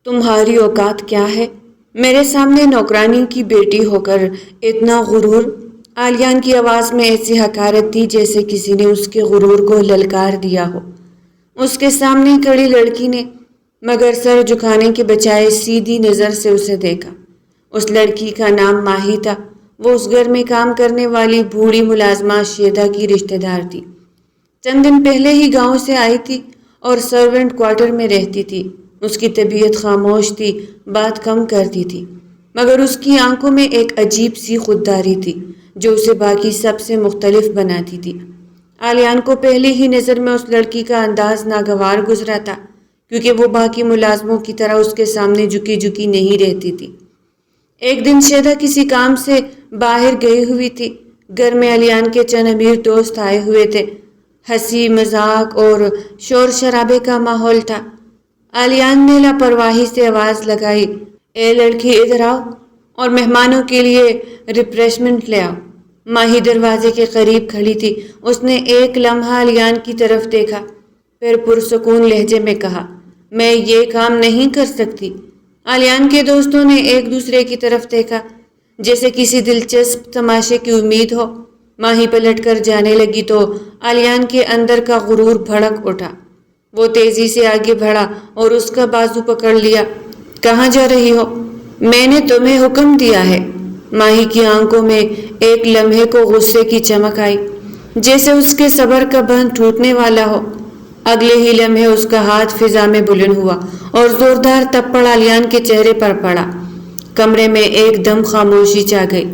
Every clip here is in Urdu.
تمہاری اوقات کیا ہے؟ میرے سامنے نوکرانی کی بیٹی ہو کر اتنا غرور؟ آلیان کی آواز میں ایسی حقارت تھی جیسے کسی نے اس کے غرور کو للکار دیا ہو۔ اس کے سامنے کھڑی لڑکی نے مگر سر جھکانے کے بجائے سیدھی نظر سے اسے دیکھا۔ اس لڑکی کا نام ماہی تھا۔ وہ اس گھر میں کام کرنے والی بوڑھی ملازمہ شیدا کی رشتہ دار تھی۔ چند دن پہلے ہی گاؤں سے آئی تھی اور سرونٹ کوارٹر میں رہتی تھی۔ اس کی طبیعت خاموش تھی، بات کم کرتی تھی، مگر اس کی آنکھوں میں ایک عجیب سی خودداری تھی جو اسے باقی سب سے مختلف بناتی تھی۔ آلیان کو پہلی ہی نظر میں اس لڑکی کا انداز ناگوار گزرا تھا، کیونکہ وہ باقی ملازموں کی طرح اس کے سامنے جھکی جھکی نہیں رہتی تھی۔ ایک دن شیدا کسی کام سے باہر گئی ہوئی تھی۔ گھر میں آلیان کے چند امیر دوست آئے ہوئے تھے۔ ہنسی مذاق اور شور شرابے کا ماحول تھا۔ آلیان نے لاپرواہی سے آواز لگائی، اے لڑکی ادھر آؤ اور مہمانوں کے لیے ریفریشمنٹ لے آؤ۔ ماہی دروازے کے قریب کھڑی تھی۔ اس نے ایک لمحہ آلیان کی طرف دیکھا، پھر پرسکون لہجے میں کہا، میں یہ کام نہیں کر سکتی۔ آلیان کے دوستوں نے ایک دوسرے کی طرف دیکھا جیسے کسی دلچسپ تماشے کی امید ہو۔ ماہی پلٹ کر جانے لگی تو آلیان کے اندر کا غرور بھڑک اٹھا۔ وہ تیزی سے آگے بڑھا اور اس کا بازو پکڑ لیا۔ کہاں جا رہی ہو؟ میں نے تمہیں حکم دیا ہے۔ ماہی کی آنکھوں میں ایک لمحے کو غصے کی چمک آئی، جیسے اس کے صبر کا بند ٹوٹنے والا ہو۔ اگلے ہی لمحے اس کا ہاتھ فضا میں بلند ہوا اور زوردار تپڑ آلیان کے چہرے پر پڑا۔ کمرے میں ایک دم خاموشی چھا گئی۔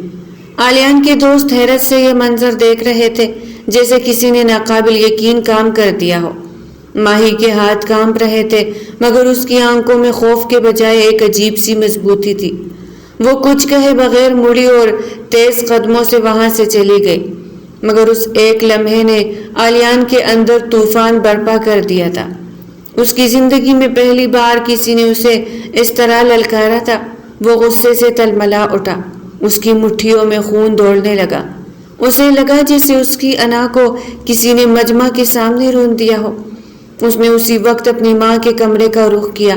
آلیان کے دوست حیرت سے یہ منظر دیکھ رہے تھے جیسے کسی نے ناقابل یقین کام کر دیا ہو۔ ماہی کے ہاتھ کانپ رہے تھے مگر اس کی آنکھوں میں خوف کے بجائے ایک عجیب سی مضبوطی تھی۔ وہ کچھ کہے بغیر مڑی اور تیز قدموں سے وہاں سے چلی گئی، مگر اس ایک لمحے نے آلیان کے اندر طوفان برپا کر دیا تھا۔ اس کی زندگی میں پہلی بار کسی نے اسے اس طرح للکارا تھا۔ وہ غصے سے تلملا اٹھا، اس کی مٹھیوں میں خون دوڑنے لگا۔ اسے لگا جیسے اس کی انا کو کسی نے مجمع کے سامنے رون دیا ہو۔ اس نے اسی وقت اپنی ماں کے کمرے کا رخ کیا۔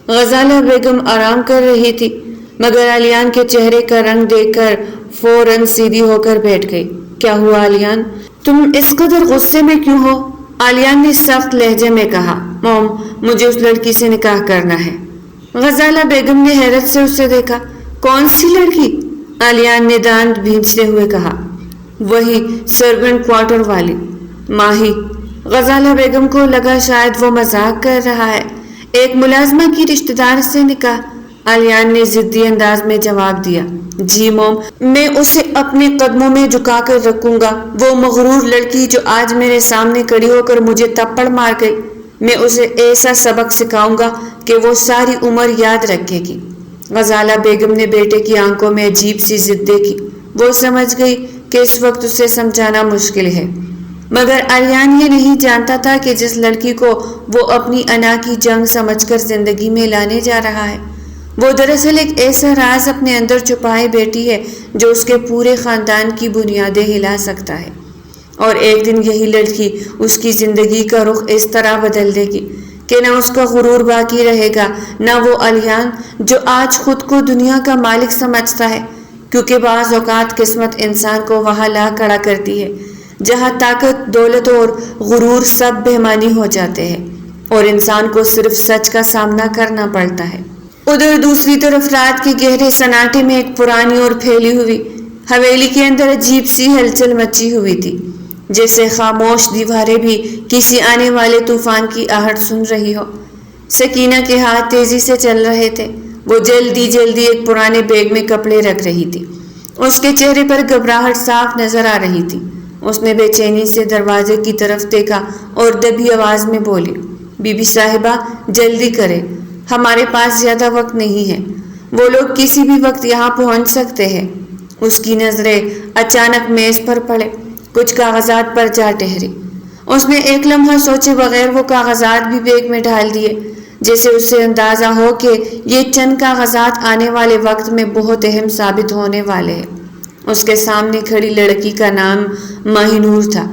غزالہ بیگم آرام کر رہی تھی، مگر آلیان کے چہرے کا رنگ دیکھ کر فوراً سیدھی ہو کر بیٹھ گئی۔ کیا ہوا آلیان؟ تم اس قدر غصے میں کیوں ہو؟ آلیان نے سخت لہجے میں کہا، موم، مجھے اس لڑکی سے نکاح کرنا ہے۔ غزالہ بیگم نے حیرت سے اسے دیکھا۔ کون سی لڑکی؟ آلیان نے دانت بھینچتے ہوئے کہا، وہی سرونٹ کوارٹر والی، ماہی۔ غزالہ بیگم کو لگا شاید وہ مذاق کر رہا ہے۔ ایک ملازمہ کی رشتہ دار سے نکاح؟ آلیان نے ضدی انداز میں جواب دیا، جی موم، میں اسے اپنے قدموں میں جھکا کر رکھوں گا۔ وہ مغرور لڑکی جو آج میرے سامنے کھڑی ہو کر مجھے تپڑ مار گئی، میں اسے ایسا سبق سکھاؤں گا کہ وہ ساری عمر یاد رکھے گی۔ غزالہ بیگم نے بیٹے کی آنکھوں میں عجیب سی ضد دیکھی۔ وہ سمجھ گئی کہ اس وقت اسے سمجھانا مشکل ہے، مگر آلیان یہ نہیں جانتا تھا کہ جس لڑکی کو وہ اپنی انا کی جنگ سمجھ کر زندگی میں لانے جا رہا ہے، وہ دراصل ایک ایسا راز اپنے اندر چھپائے بیٹھی ہے جو اس کے پورے خاندان کی بنیادیں ہلا سکتا ہے۔ اور ایک دن یہی لڑکی اس کی زندگی کا رخ اس طرح بدل دے گی کہ نہ اس کا غرور باقی رہے گا، نہ وہ آلیان جو آج خود کو دنیا کا مالک سمجھتا ہے، کیونکہ بعض اوقات قسمت انسان کو وہاں لا کھڑا کرتی ہے جہاں طاقت، دولت اور غرور سب بےمعنی ہو جاتے ہیں اور انسان کو صرف سچ کا سامنا کرنا پڑتا ہے۔ ادھر دوسری طرف رات کے گہرے سناٹے میں ایک پرانی اور پھیلی ہوئی حویلی کے اندر عجیب سی ہلچل مچی ہوئی تھی، جیسے خاموش دیواریں بھی کسی آنے والے طوفان کی آہٹ سن رہی ہو۔ سکینہ کے ہاتھ تیزی سے چل رہے تھے۔ وہ جلدی جلدی ایک پرانے بیگ میں کپڑے رکھ رہی تھی۔ اس کے چہرے پر گھبراہٹ صاف نظر آ رہی تھی۔ اس نے بے چینی سے دروازے کی طرف دیکھا اور دبی آواز میں بولی، بی بی صاحبہ، جلدی کرے، ہمارے پاس زیادہ وقت نہیں ہے۔ وہ لوگ کسی بھی وقت یہاں پہنچ سکتے ہیں۔ اس کی نظریں اچانک میز پر پڑے، کچھ کاغذات پر جا ٹھہری۔ اس نے ایک لمحہ سوچے بغیر وہ کاغذات بھی بیگ میں ڈال دیے، جیسے اسے اندازہ ہو کہ یہ چند کاغذات آنے والے وقت میں بہت اہم ثابت ہونے والے ہیں۔ اس کے سامنے کھڑی لڑکی کا نام ماہی نور تھا۔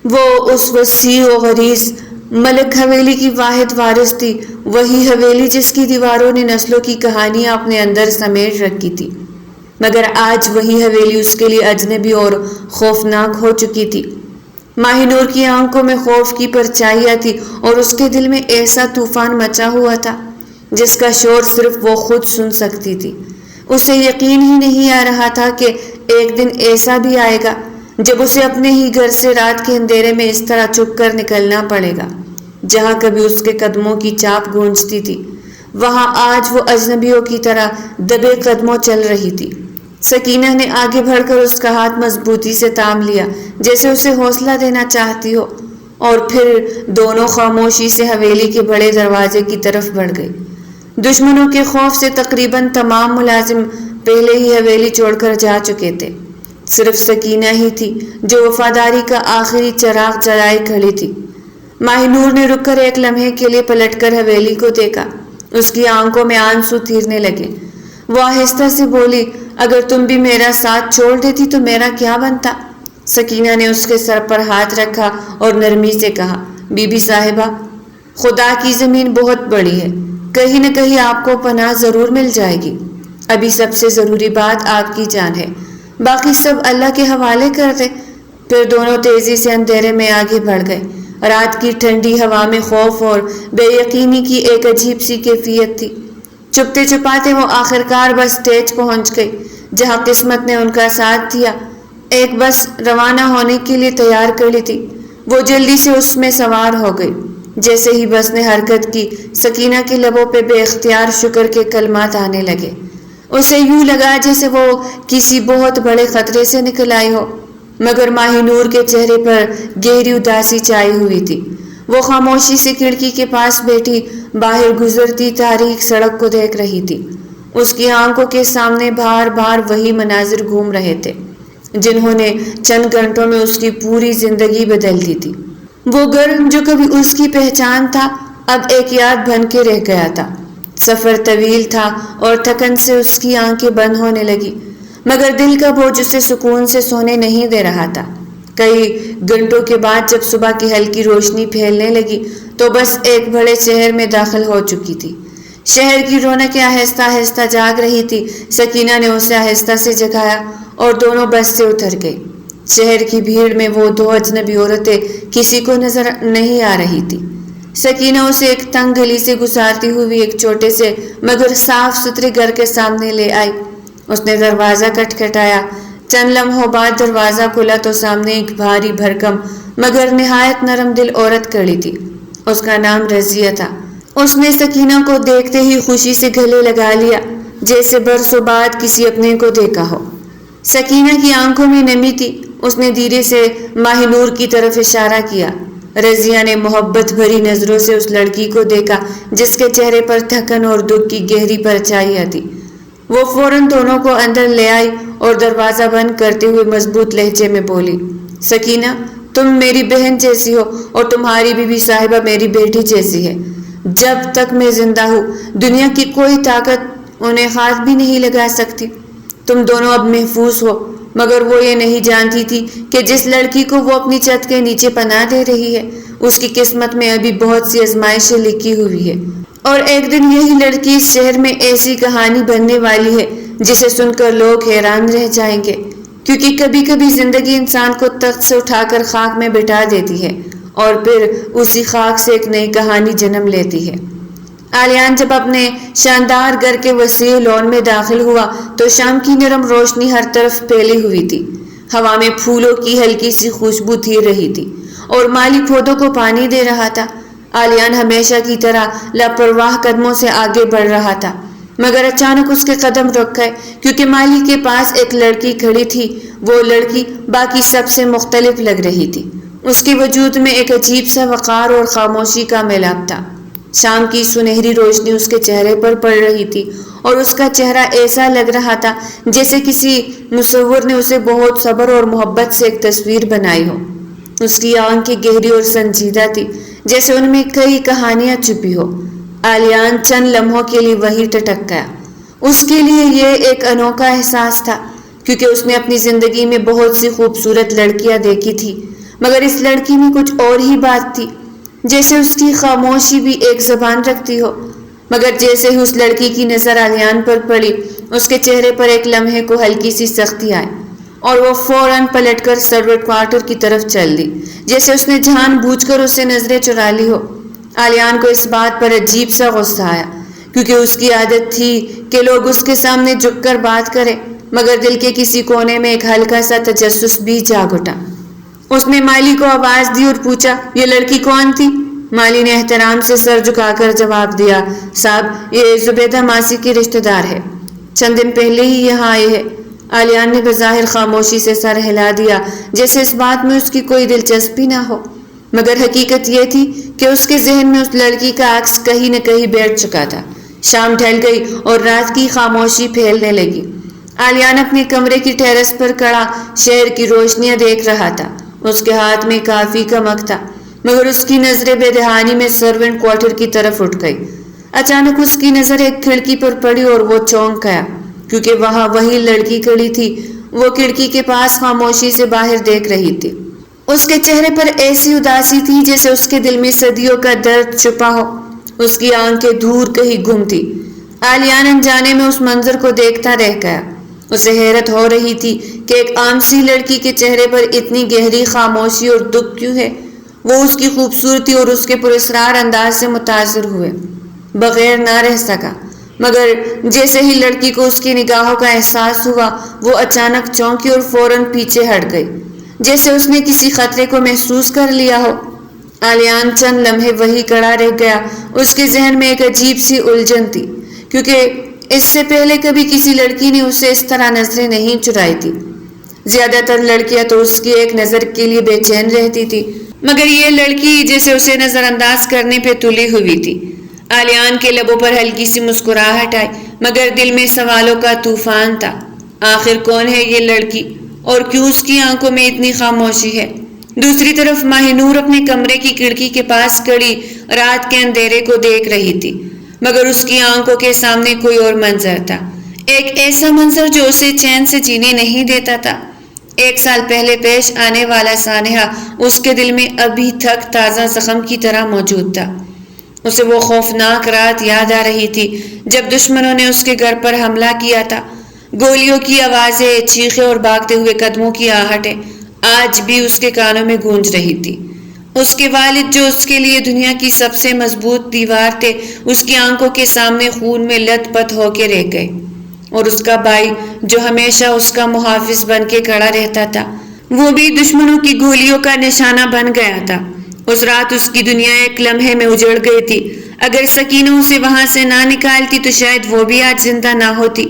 وہ اس وسیع و غلیظ ملک حویلی کی واحد وارث تھی، وہی حویلی جس کی دیواروں نے نسلوں کی کہانیاں اپنے اندر سمیٹ رکھی تھی، مگر آج وہی حویلی اس کے لیے اجنبی اور خوفناک ہو چکی تھی۔ ماہی نور کی آنکھوں میں خوف کی پرچھائیاں تھی اور اس کے دل میں ایسا طوفان مچا ہوا تھا جس کا شور صرف وہ خود سن سکتی تھی۔ اسے یقین ہی نہیں آ رہا تھا کہ ایک دن ایسا بھی آئے گا جب اسے اپنے ہی گھر سے رات کے اندھیرے میں اس طرح چھپ کر نکلنا پڑے گا۔ جہاں کبھی اس کے قدموں کی چاپ گونجتی تھی، وہاں آج وہ اجنبیوں کی طرح دبے قدموں چل رہی تھی۔ سکینہ نے آگے بڑھ کر اس کا ہاتھ مضبوطی سے تھام لیا، جیسے اسے حوصلہ دینا چاہتی ہو، اور پھر دونوں خاموشی سے حویلی کے بڑے دروازے کی طرف بڑھ گئی۔ دشمنوں کے خوف سے تقریباً تمام ملازم پہلے ہی حویلی چھوڑ کر جا چکے تھے۔ صرف سکینہ ہی تھی جو وفاداری کا آخری چراغ جلائے کھڑی تھی۔ ماہی نور نے رک کر ایک لمحے کے لیے پلٹ کر حویلی کو دیکھا۔ اس کی آنکھوں میں آنسو تیرنے لگے۔ وہ آہستہ سے بولی، اگر تم بھی میرا ساتھ چھوڑ دیتی تو میرا کیا بنتا؟ سکینہ نے اس کے سر پر ہاتھ رکھا اور نرمی سے کہا، بی بی صاحبہ، خدا کی زمین بہت بڑی ہے، کہیں نہ کہیں آپ کو پناہ ضرور مل جائے گی۔ ابھی سب سے ضروری بات آپ کی جان ہے، باقی سب اللہ کے حوالے کر دے۔ پھر دونوں تیزی سے اندھیرے میں آگے بڑھ گئے۔ رات کی ٹھنڈی ہوا میں خوف اور بے یقینی کی ایک عجیب سی کیفیت تھی۔ چھپتے چھپاتے وہ آخرکار بس اسٹیج پہنچ گئی جہاں قسمت نے ان کا ساتھ دیا۔ ایک بس روانہ ہونے کے لیے تیار کھڑی تھی۔ وہ جلدی سے اس میں سوار ہو گئی۔ جیسے ہی بس نے حرکت کی، سکینہ کے لبوں پہ بے اختیار شکر کے کلمات آنے لگے۔ اسے یوں لگا جیسے وہ کسی بہت بڑے خطرے سے نکل آئی ہو، مگر ماہی نور کے چہرے پر گہری اداسی چھائی ہوئی تھی۔ وہ خاموشی سے کھڑکی کے پاس بیٹھی باہر گزرتی تاریک سڑک کو دیکھ رہی تھی۔ اس کی آنکھوں کے سامنے بار بار وہی مناظر گھوم رہے تھے جنہوں نے چند گھنٹوں میں اس کی پوری زندگی بدل دی تھی۔ وہ گھر جو کبھی اس کی پہچان تھا، اب ایک یاد بن کے رہ گیا تھا۔ سفر طویل تھا اور تھکن سے اس کی آنکھیں بند ہونے لگی، مگر دل کا بوجھ اسے سکون سے سونے نہیں دے رہا تھا۔ کئی گھنٹوں کے بعد جب صبح کی ہلکی روشنی پھیلنے لگی تو بس ایک بڑے شہر میں داخل ہو چکی تھی۔ شہر کی رونقیں آہستہ آہستہ جاگ رہی تھی۔ سکینہ نے اسے آہستہ سے جگایا اور دونوں بس سے اتر گئی۔ شہر کی بھیڑ میں وہ دو اجنبی عورتیں کسی کو نظر نہیں آ رہی تھی۔ سکینہ اسے ایک تنگ گلی سے گزارتی ہوئی ایک چھوٹے سے مگر صاف ستھرے گھر کے سامنے لے آئی۔ اس نے دروازہ کھٹکھٹایا۔ چند لمحوں بعد دروازہ کھلا تو سامنے ایک بھاری بھرکم مگر نہایت نرم دل عورت کھڑی تھی۔ اس کا نام رضیہ تھا۔ اس نے سکینہ کو دیکھتے ہی خوشی سے گلے لگا لیا، جیسے برسوں بعد کسی اپنے کو دیکھا ہو۔ سکینہ کی آنکھوں میں نمی تھی۔ اس نے دھیرے سے ماہی نور کی طرف اشارہ کیا۔ رضیہ نے محبت بھری نظروں سے اس لڑکی کو دیکھا جس کے چہرے پر تھکن اور دکھ کی گہری پرچھائیاں تھی۔ وہ فوراً دونوں کو اندر لے آئی اور دروازہ بند کرتے ہوئے مضبوط لہجے میں بولی، سکینہ، تم میری بہن جیسی ہو اور تمہاری بی بی صاحبہ میری بیٹی جیسی ہے۔ جب تک میں زندہ ہوں دنیا کی کوئی طاقت انہیں ہاتھ بھی نہیں لگا سکتی۔ تم دونوں اب محفوظ ہو، مگر وہ یہ نہیں جانتی تھی کہ جس لڑکی کو وہ اپنی چھت کے نیچے پناہ دے رہی ہے اس کی قسمت میں ابھی بہت سی آزمائشیں لکھی ہوئی ہے، اور ایک دن یہی لڑکی اس شہر میں ایسی کہانی بننے والی ہے جسے سن کر لوگ حیران رہ جائیں گے، کیونکہ کبھی کبھی زندگی انسان کو تخت سے اٹھا کر خاک میں بٹھا دیتی ہے اور پھر اسی خاک سے ایک نئی کہانی جنم لیتی ہے۔ آلیان جب اپنے شاندار گھر کے وسیع لون میں داخل ہوا تو شام کی نرم روشنی ہر طرف پھیلی ہوئی تھی۔ ہوا میں پھولوں کی ہلکی سی خوشبو تھی رہی تھی اور مالی پودوں کو پانی دے رہا تھا۔ آلیان ہمیشہ کی طرح لاپرواہ قدموں سے آگے بڑھ رہا تھا، مگر اچانک اس کے قدم رک گئے کیونکہ مالی کے پاس ایک لڑکی کھڑی تھی۔ وہ لڑکی باقی سب سے مختلف لگ رہی تھی۔ اس کے وجود میں ایک عجیب سا وقار اور خاموشی کا میلاب تھا۔ شام کی سنہری روشنی اس کے چہرے پر پڑ رہی تھی اور اس کا چہرہ ایسا لگ رہا تھا جیسے کسی مصور نے اسے بہت صبر اور محبت سے ایک تصویر بنائی ہو۔ اس کی آنکھیں گہری اور سنجیدہ تھی جیسے ان میں کئی کہانیاں چھپی ہو۔ آلیان چند لمحوں کے لیے وہیں ٹٹک گیا۔ اس کے لیے یہ ایک انوکھا احساس تھا کیونکہ اس نے اپنی زندگی میں بہت سی خوبصورت لڑکیاں دیکھی تھی، مگر اس لڑکی میں کچھ اور ہی بات تھی۔ جیسے اس کی خاموشی بھی ایک زبان رکھتی ہو۔ مگر جیسے ہی اس لڑکی کی نظر آلیان پر پڑی، اس کے چہرے پر ایک لمحے کو ہلکی سی سختی آئی اور وہ فوراً پلٹ کر سرورٹ کوارٹر کی طرف چل دی، جیسے اس نے جان بوجھ کر اسے نظریں چرا لی ہو۔ آلیان کو اس بات پر عجیب سا غصہ آیا، کیونکہ اس کی عادت تھی کہ لوگ اس کے سامنے جھک کر بات کریں، مگر دل کے کسی کونے میں ایک ہلکا سا تجسس بھی جاگ اٹھا۔ اس نے مالی کو آواز دی اور پوچھا، یہ لڑکی کون تھی؟ مالی نے احترام سے سر جھکا کر جواب دیا، صاحب یہ زبیدہ ماسی کی رشتہ دار ہے، چند دن پہلے ہی یہاں آئے ہے۔ آلیان نے بظاہر خاموشی سے سر ہلا دیا، جیسے اس بات میں اس کی کوئی دلچسپی نہ ہو، مگر حقیقت یہ تھی کہ اس کے ذہن میں اس لڑکی کا عکس کہیں نہ کہیں بیٹھ چکا تھا۔ شام ڈھل گئی اور رات کی خاموشی پھیلنے لگی۔ آلیان اپنے کمرے کی ٹیرس پر کھڑا شہر کی روشنیاں دیکھ رہا تھا۔ اس کے ہاتھ میں کافی کا مگ تھا، مگر اس کی نظریں بے دہانی میں سرونٹ کوارٹر کی طرف اٹھ گئی۔ اچانک اس کی نظر ایک کھڑکی پر پڑی اور وہ چونک گیا، کیونکہ وہاں وہی لڑکی کھڑی تھی۔ وہ کھڑکی کے پاس خاموشی سے باہر دیکھ رہی تھی۔ اس کے چہرے پر ایسی اداسی تھی جیسے اس کے دل میں صدیوں کا درد چھپا ہو۔ اس کی آنکھیں دور کہیں گم تھی۔ آلیان انجانے میں اس منظر کو دیکھتا رہ گیا۔ اسے حیرت ہو رہی تھی کہ ایک عام سی لڑکی کے چہرے پر اتنی گہری خاموشی اور دکھ کیوں ہے۔ وہ اس کی خوبصورتی اور اس کے پراسرار انداز سے متاثر ہوئے بغیر نہ رہ سکا، مگر جیسے ہی لڑکی کو اس کی نگاہوں کا احساس ہوا، وہ اچانک چونکی اور فوراً پیچھے ہٹ گئی، جیسے اس نے کسی خطرے کو محسوس کر لیا ہو۔ آلیان چند لمحے وہی کھڑا رہ گیا۔ اس کے ذہن میں ایک عجیب سی الجھن تھی، کیونکہ اس سے پہلے کبھی کسی لڑکی نے اسے اس طرح نظریں نہیں چرائی تھی۔ زیادہ تر لڑکیاں تو اس کی ایک نظر کے لیے بے چین رہتی تھی، مگر یہ لڑکی جیسے اسے نظر انداز کرنے پہ تلی ہوئی تھی۔ آلیان کے لبوں پر ہلکی سی مسکراہٹ آئی، مگر دل میں سوالوں کا طوفان تھا۔ آخر کون ہے یہ لڑکی اور کیوں اس کی آنکھوں میں اتنی خاموشی ہے؟ دوسری طرف ماہ نور اپنے کمرے کی کھڑکی کے پاس کھڑی رات کے اندھیرے کو دیکھ رہی تھی، مگر اس کی آنکھوں کے سامنے کوئی اور منظر تھا، ایک ایسا منظر جو اسے چین سے جینے نہیں دیتا تھا۔ 1 سال پہلے پیش آنے والا سانحہ اس کے دل میں ابھی تک تازہ زخم کی طرح موجود تھا۔ اسے وہ خوفناک رات یاد آ رہی تھی جب دشمنوں نے اس کے گھر پر حملہ کیا تھا۔ گولیوں کی آوازیں، چیخیں اور بھاگتے ہوئے قدموں کی آہٹیں آج بھی اس کے کانوں میں گونج رہی تھی۔ اس کے والد جو اس کے لیے دنیا کی سب سے مضبوط دیوار تھے، اس کی آنکھوں کے سامنے خون میں لت پت ہو کے رہ گئے، اور اس کا بھائی جو ہمیشہ اس کا محافظ بن کے کھڑا رہتا تھا، وہ بھی دشمنوں کی گولیوں کا نشانہ بن گیا تھا۔ اس رات اس کی دنیا ایک لمحے میں اجڑ گئی تھی۔ اگر سکینہ اسے وہاں سے نہ نکالتی تو شاید وہ بھی آج زندہ نہ ہوتی۔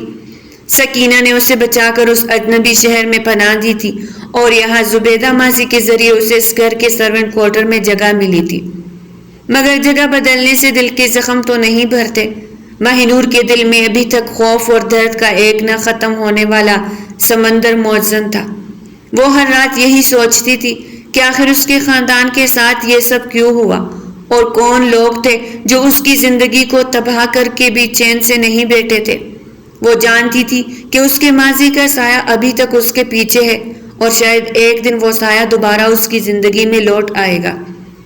سکینہ نے اسے بچا کر اس اجنبی شہر میں پناہ دی تھی، اور یہاں زبیدہ ماسی کے ذریعے اسے اس گھر کے سرونٹ کوارٹر میں جگہ ملی تھی، مگر جگہ بدلنے سے دل کے زخم تو نہیں بھرتے۔ ماہ نور کے دل میں ابھی تک خوف اور درد کا ایک نہ ختم ہونے والا سمندر موجزن تھا۔ وہ ہر رات یہی سوچتی تھی کہ آخر اس کے خاندان کے ساتھ یہ سب کیوں ہوا، اور کون لوگ تھے جو اس کی زندگی کو تباہ کر کے بھی چین سے نہیں بیٹھے تھے۔ وہ جانتی تھی کہ اس کے ماضی کا سایہ ابھی تک اس کے پیچھے ہے، اور شاید ایک دن وہ سایہ دوبارہ اس کی زندگی میں لوٹ آئے گا،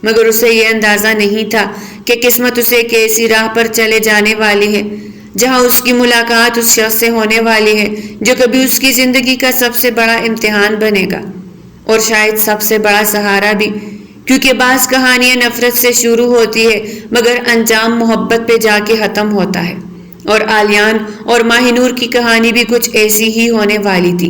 مگر اسے یہ اندازہ نہیں تھا کہ قسمت اسے ایک ایسی راہ پر چلے جانے والی ہے جہاں اس کی ملاقات اس شخص سے ہونے والی ہے جو کبھی اس کی زندگی کا سب سے بڑا امتحان بنے گا، اور شاید سب سے بڑا سہارا بھی، کیونکہ بعض کہانیاں نفرت سے شروع ہوتی ہے مگر انجام محبت پہ جا کے ختم ہوتا ہے، اور آلیان اور ماہ نور کی کہانی بھی کچھ ایسی ہی ہونے والی تھی،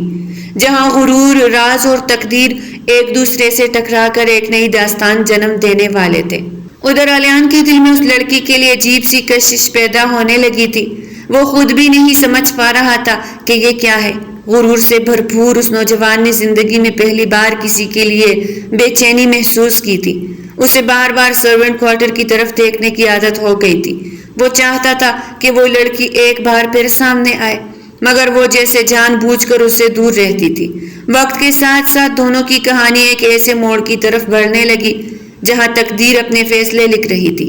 جہاں غرور، راز اور تقدیر ایک دوسرے سے ٹکرا کر ایک نئی داستان جنم دینے والے تھے۔ ادھر آلیان کے دل میں اس لڑکی کے لیے عجیب سی کشش پیدا ہونے لگی تھی۔ وہ خود بھی نہیں سمجھ پا رہا تھا کہ یہ کیا ہے۔ غرور سے بھرپور اس نوجوان نے زندگی میں پہلی بار کسی کے لیے بے چینی محسوس کی تھی۔ اسے بار بار سرونٹ کوارٹر کی طرف دیکھنے کی عادت ہو گئی تھی۔ وہ چاہتا تھا کہ وہ لڑکی ایک بار پھر سامنے آئے، مگر وہ جیسے جان بوجھ کر اسے دور رہتی تھی۔ وقت کے ساتھ ساتھ دونوں کی کہانی ایک ایسے موڑ کی طرف بڑھنے لگی جہاں تقدیر اپنے فیصلے لکھ رہی تھی۔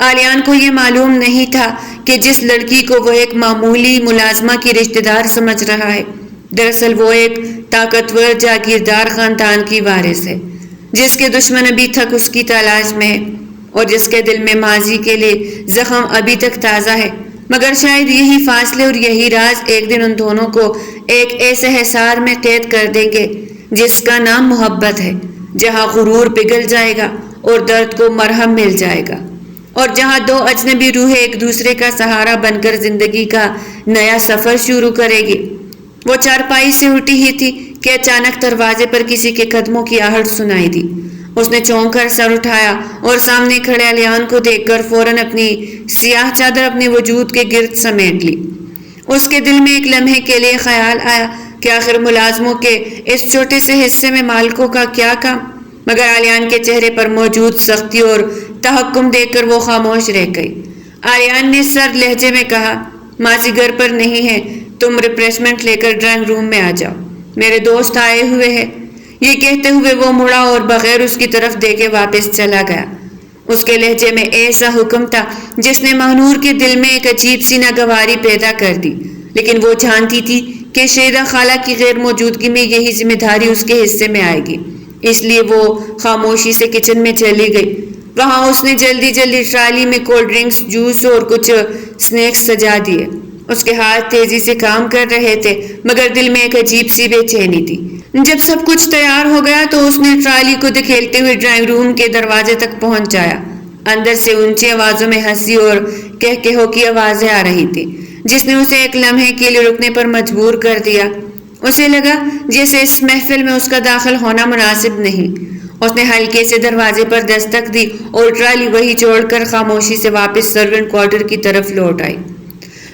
آلیان کو یہ معلوم نہیں تھا کہ جس لڑکی کو وہ ایک معمولی ملازمہ کی رشتہ دار سمجھ رہا ہے، دراصل وہ ایک طاقتور جاگیردار خاندان کی وارث ہے، جس کے دشمن ابھی تک اس کی تلاش میں ہے۔ اور جس کے دل میں ماضی کے لیے زخم ابھی تک تازہ ہے، مگر شاید یہی فاصلے اور یہی راز ایک دن ان دونوں کو ایک ایسے حصار میں قید کر دیں گے جس کا نام محبت ہے، جہاں غرور پگھل جائے گا اور درد کو مرہم مل جائے گا، اور جہاں دو اجنبی روحیں ایک دوسرے کا سہارا بن کر زندگی کا نیا سفر شروع کرے گی۔ وہ چارپائی سے اٹھی ہی تھی کہ اچانک دروازے پر کسی کے قدموں کی آہٹ سنائی دی۔ اس نے چونک کر سر اٹھایا اور سامنے کھڑے علیان کو دیکھ کر فوراً اپنی سیاہ چادر اپنے وجود کے گرد سمیٹ لی۔ اس کے دل میں ایک لمحے کے لیے خیال آیا کہ آخر ملازموں کے اس چھوٹے سے حصے میں مالکوں کا کیا کام، مگر علیان کے چہرے پر موجود سختی اور تحکم دیکھ کر وہ خاموش رہ گئی۔ علیان نے سرد لہجے میں کہا، ماضی گھر پر نہیں ہے، تم ریفریشمنٹ لے کر ڈرائنگ روم میں آ جاؤ، میرے دوست آئے ہوئے ہیں۔ یہ کہتے ہوئے وہ مڑا اور بغیر اس کی طرف دیکھے واپس چلا گیا۔ اس کے لہجے میں ایسا حکم تھا جس نے مہنور کے دل میں ایک عجیب سی ناگواری پیدا کر دی، لیکن وہ جانتی تھی کہ شیدا خالہ کی غیر موجودگی میں یہی ذمہ داری اس کے حصے میں آئے گی، اس لیے وہ خاموشی سے کچن میں چلی گئی۔ وہاں اس نے جلدی جلدی ٹرالی میں کولڈ ڈرنکس، جوس اور کچھ سنیکس سجا دیے۔ اس کے ہاتھ تیزی سے کام کر رہے تھے، مگر دل میں ایک عجیب سی بے چینی تھی۔ جب سب کچھ تیار ہو گیا تو اس نے ٹرالی کو دھکیلتے ہوئے ڈرائنگ روم کے دروازے تک پہنچ جایا۔ اندر سے اونچی آوازوں میں ہنسی اور کہکہوں کی آوازیں آ رہی تھی، جس نے اسے ایک لمحے کے لیے رکنے پر مجبور کر دیا۔ اسے لگا جیسے اس محفل میں اس کا داخل ہونا مناسب نہیں۔ اس نے ہلکے سے دروازے پر دستک دی اور ٹرالی وہی چھوڑ کر خاموشی سے واپس سرونٹ کوارٹر کی طرف لوٹ آئی۔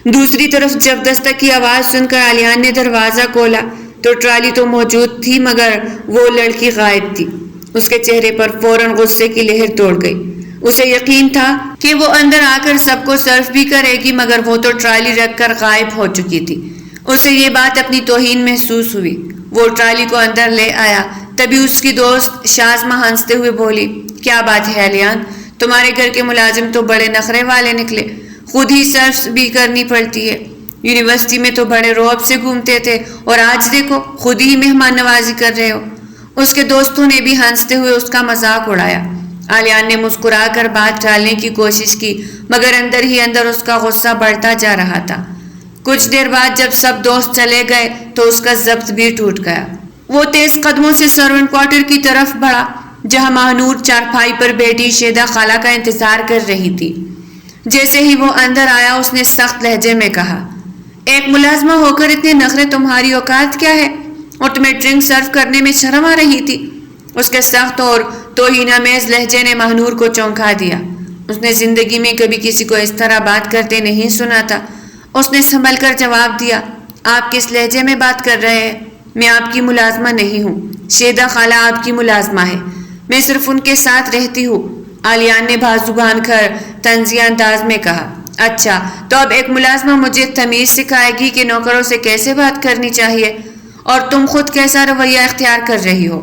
دوسری طرف جب دستک کی آواز سن کر علیان نے دروازہ کھولا تو ٹرالی تو موجود تھی، مگر وہ لڑکی غائب تھی۔ اس کے چہرے پر فوراً غصے کی لہر دوڑ گئی۔ اسے یقین تھا کہ وہ اندر آ کر سب کو سرو بھی کرے گی، مگر وہ تو ٹرالی رکھ کر غائب ہو چکی تھی۔ اسے یہ بات اپنی توہین محسوس ہوئی۔ وہ ٹرالی کو اندر لے آیا، تبھی اس کی دوست شازمہ ہنستے ہوئے بولی، کیا بات ہے علیان، تمہارے گھر کے ملازم تو بڑے نخرے والے نکلے، خود ہی سرو بھی کرنی پڑتی ہے۔ یونیورسٹی میں تو بڑے روب سے گھومتے تھے اور آج دیکھو خود ہی مہمان نوازی کر رہے ہو۔ اس کے دوستوں نے بھی ہنستے ہوئے اس کا مذاق اڑایا۔ علیان نے مسکرا کر بات ٹالنے کی کوشش کی، مگر اندر ہی اندر اس کا غصہ بڑھتا جا رہا تھا۔ کچھ دیر بعد جب سب دوست چلے گئے تو اس کا ضبط بھی ٹوٹ گیا۔ وہ تیز قدموں سے سرونٹ کوارٹر کی طرف بڑھا، جہاں مہنور چارپائی پر بیٹی شیدا خالہ کا انتظار کر رہی تھی۔ جیسے ہی وہ اندر آیا اس نے سخت لہجے میں کہا، ایک ملازمہ ہو کر اتنے نخرے، تمہاری اوقات کیا ہے؟ اور تمہیں ڈرنک سرو کرنے میں شرم آ رہی تھی؟ اس کے سخت اور توہینآمیز لہجے نے مہنور کو چونکا دیا۔ اس نے زندگی میں کبھی کسی کو اس طرح بات کرتے نہیں سنا تھا۔ اس نے سنبھل کر جواب دیا، آپ کس لہجے میں بات کر رہے ہیں؟ میں آپ کی ملازمہ نہیں ہوں، شیدا خالہ آپ کی ملازمہ ہے، میں صرف ان کے ساتھ رہتی ہوں۔ علیان نے بازو باندھ کر طنزیہ انداز میں کہا، اچھا تو اب ایک ملازمہ مجھے تمیز سکھائے گی کہ نوکروں سے کیسے بات کرنی چاہیے، اور تم خود کیسا رویہ اختیار کر رہی ہو؟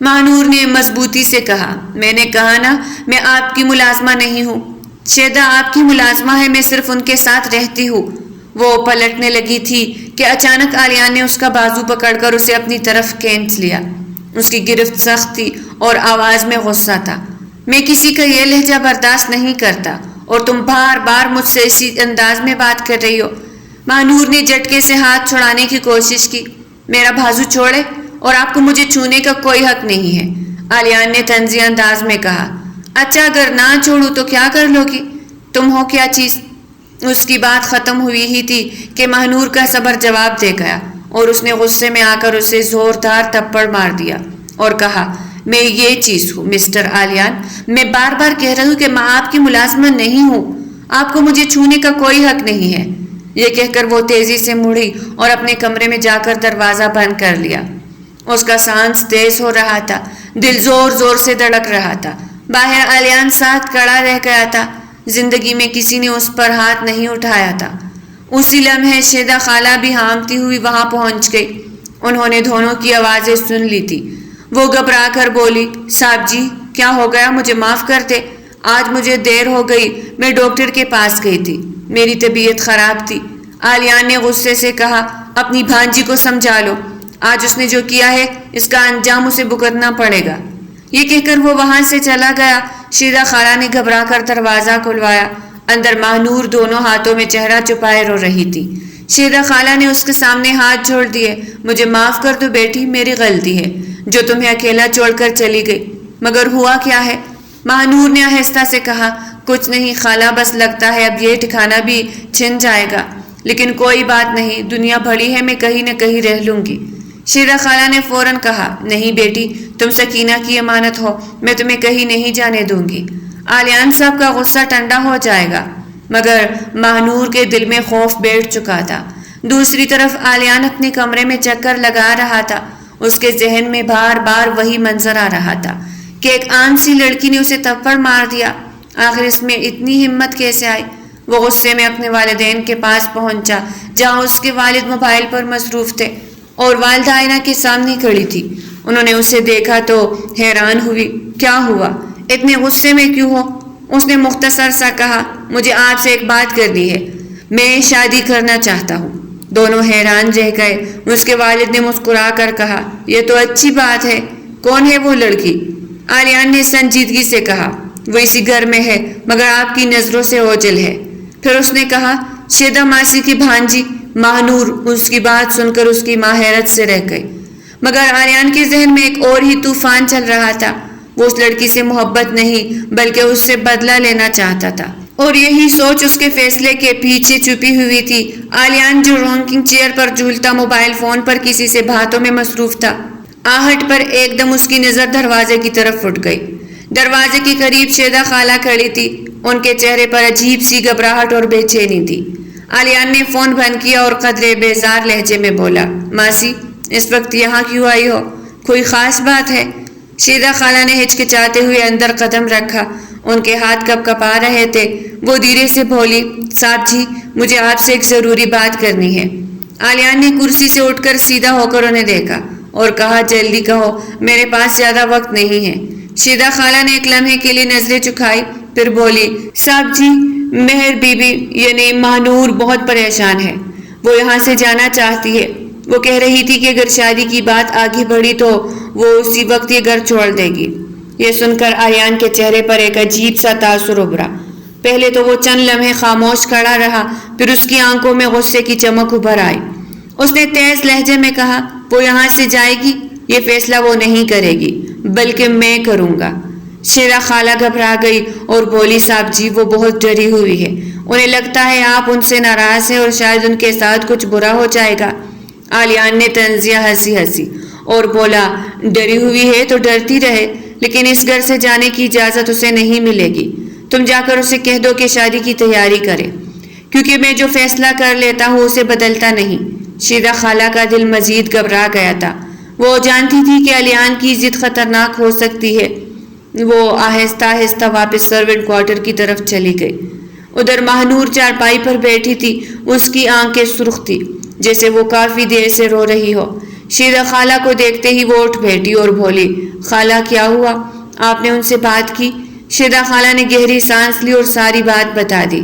مہنور نے مضبوطی سے کہا، میں نے کہا نا میں آپ کی ملازمہ نہیں ہوں، شیدا آپ کی ملازمہ ہے، میں صرف ان کے ساتھ رہتی ہوں۔ وہ پلٹنے لگی تھی کہ اچانک علیان نے اس کا بازو پکڑ کر اسے اپنی طرف کھینچ لیا۔ اس کی گرفت سخت تھی اور آواز میں غصہ تھا۔ میں کسی کا یہ لہجہ برداشت نہیں کرتا، اور تم بار بار مجھ سے اسی انداز میں بات کر رہی ہو۔ مہنور نے جھٹکے سے ہاتھ چھڑانے کی کوشش کی، میرا بازو چھوڑے، اور آپ کو مجھے چھونے کا کوئی حق نہیں ہے، علیان نے طنزیہ انداز میں کہا۔ اچھا اگر نہ چھوڑوں تو کیا کر لو گی؟ تم ہو کیا چیز؟ اس کی بات ختم ہوئی ہی تھی کہ مہنور کا صبر جواب دے گیا، اور اس نے غصے میں آ کر اسے زوردار تھپڑ مار دیا اور کہا، میں یہ چیز ہوں مسٹر علیان، میں بار بار کہہ رہی ہوں کہ میں آپ کی ملازمہ نہیں ہوں، آپ کو مجھے چھونے کا کوئی حق نہیں ہے۔ یہ کہہ کر وہ تیزی سے مڑی اور اپنے کمرے میں جا کر دروازہ بند کر لیا۔ اس کا سانس تیز ہو رہا تھا، دل زور زور سے دھڑک رہا تھا۔ باہر علیان ساتھ کھڑا رہ گیا تھا، زندگی میں کسی نے اس پر ہاتھ نہیں اٹھایا تھا۔ اسی لمحے شیدا خالہ بھی ہامتی ہوئی وہاں پہنچ گئی۔ انہوں نے دونوں کی آوازیں سن لی تھی۔ وہ گھبرا کر بولی، صاحب جی کیا ہو گیا، مجھے معاف کر دے، آج مجھے دیر ہو گئی، میں ڈاکٹر کے پاس گئی تھی، میری طبیعت خراب تھی۔ علیان نے غصے سے کہا، اپنی بھانجی کو سمجھا لو، آج اس نے جو کیا ہے اس کا انجام اسے بھگتنا پڑے گا۔ یہ کہہ کر وہ وہاں سے چلا گیا۔ شیدا خالہ نے گھبرا کر دروازہ کھلوایا۔ اندر ماہنور دونوں ہاتھوں میں چہرہ چھپائے رو رہی تھی۔ شیدا خالہ نے اس کے سامنے ہاتھ جوڑ دیے۔ مجھے معاف کر دو بیٹی، میری غلطی ہے جو تمہیں اکیلا چھوڑ کر چلی گئی۔ مگر ہوا کیا ہے؟ ماہنور نے آہستہ سے کہا۔ کچھ نہیں خالہ، بس لگتا ہے اب یہ ٹھکانہ بھی چھن جائے گا، لیکن کوئی بات نہیں، دنیا بڑی ہے، میں کہیں نہ کہیں رہ لوں گی۔ شیدا خالہ نے فوراً کہا، نہیں بیٹی، تم سکینہ کی امانت ہو، میں تمہیں کہیں نہیں جانے دوں گی۔ آلیان صاحب کا غصہ ٹھنڈا ہو جائے گا۔ مگر ماہنور کے دل میں خوف بیٹھ چکا تھا۔ دوسری طرف آلیان اپنے کمرے میں چکر لگا رہا تھا۔ اس کے ذہن میں بار بار وہی منظر آ رہا تھا کہ ایک عام سی لڑکی نے اسے تھپڑ مار دیا۔ آخر اس میں اتنی ہمت کیسے آئی؟ وہ غصے میں اپنے والدین کے پاس پہنچا، جہاں اس کے والد موبائل پر مصروف تھے اور والدہ آئینہ کے سامنے کھڑی تھی۔ انہوں نے اسے دیکھا تو حیران ہوئی۔ کیا ہوا؟ اتنے غصے میں کیوں ہو؟ اس نے مختصر سا کہا، مجھے آپ سے ایک بات کرنی ہے، میں شادی کرنا چاہتا ہوں۔ دونوں حیران رہ گئے۔ اس کے والد نے مسکرا کر کہا، یہ تو اچھی بات ہے، کون ہے وہ لڑکی؟ آلیان نے سنجیدگی سے کہا، وہ اسی گھر میں ہے مگر آپ کی نظروں سے اوجھل ہے۔ پھر اس نے کہا، شیدا ماسی کی بھانجی ماہنور۔ اس کی بات سن کر اس کی ماں حیرت سے رہ گئی۔ مگر آلیان کے ذہن میں ایک اور ہی طوفان چل رہا تھا۔ وہ اس لڑکی سے محبت نہیں بلکہ اس سے بدلہ لینا چاہتا تھا، اور یہی سوچ اس کے فیصلے کے پیچھے چھپی ہوئی تھی۔ آلیان جو رونکنگ چیئر پر جھولتا موبائل فون پر کسی سے باتوں میں مصروف تھا، آہٹ پر ایک دم اس کی نظر دروازے کی طرف اٹھ گئی۔ دروازے کے قریب شیدا خالہ کھڑی تھی۔ ان کے چہرے پر عجیب سی گھبراہٹ اور بے چینی تھی۔ آلیان نے فون بند کیا اور قدرے بیزار لہجے میں بولا، ماسی اس وقت یہاں کیوں آئی ہو؟ کوئی خاص بات ہے؟ شیدا خالہ نے ہچکچاتے ہوئے اندر قدم رکھا۔ ان کے ہاتھ کپ کپا رہے تھے۔ وہ دھیرے سے بولی، صاحب جی، مجھے آپ سے ایک ضروری بات کرنی ہے۔ آلیان نے کرسی سے اٹھ کر سیدھا ہو کر انہیں دیکھا اور کہا، جلدی کہو، میرے پاس زیادہ وقت نہیں ہے۔ شیدا خالہ نے ایک لمحے کے لیے نظریں چکھائی، پھر بولی، صاحب جی، مہر بی بی یعنی ماہنور بہت پریشان ہے، وہ یہاں سے جانا چاہتی ہے۔ وہ کہہ رہی تھی کہ اگر شادی کی بات آگے بڑھی تو وہ اسی وقت یہ گھر چھوڑ دے گی۔ یہ سن کر آلیان کے چہرے پر ایک عجیب سا تاثر ابھرا۔ پہلے تو وہ چند لمحے خاموش کھڑا رہا، پھر اس کی آنکھوں میں غصے کی چمک ابھر آئی۔ اس نے تیز لہجے میں کہا، وہ یہاں سے جائے گی؟ یہ فیصلہ وہ نہیں کرے گی بلکہ میں کروں گا۔ شیدا خالہ گھبرا گئی اور بولی، صاحب جی، وہ بہت ڈری ہوئی ہے، انہیں لگتا ہے آپ ان سے ناراض ہیں اور شاید ان کے ساتھ کچھ برا ہو جائے گا۔ آلیان نے طنزیہ ہنسی اور بولا، ڈری ہوئی ہے تو ڈرتی رہے، لیکن اس گھر سے جانے کی اجازت اسے نہیں ملے گی۔ تم جا کر اسے کہہ دو کہ شادی کی تیاری کرے، کیونکہ میں جو فیصلہ کر لیتا ہوں اسے بدلتا نہیں۔ شیدا خالہ کا دل مزید گھبرا گیا تھا۔ وہ جانتی تھی کہ آلیان کی ضد خطرناک ہو سکتی ہے۔ وہ آہستہ آہستہ واپس سرونٹ کوارٹر کی طرف چلی گئی۔ ادھر ماہنور چارپائی پر بیٹھی تھی۔ اس کی آنکھیں سرخ تھی، جیسے وہ کافی دیر سے رو رہی ہو۔ شیدا خالہ کو دیکھتے ہی وہ اٹھ بیٹھی اور بولی، خالہ کیا ہوا؟ آپ نے ان سے بات کی؟ شیدا خالہ نے گہری سانس لی اور ساری بات بتا دی۔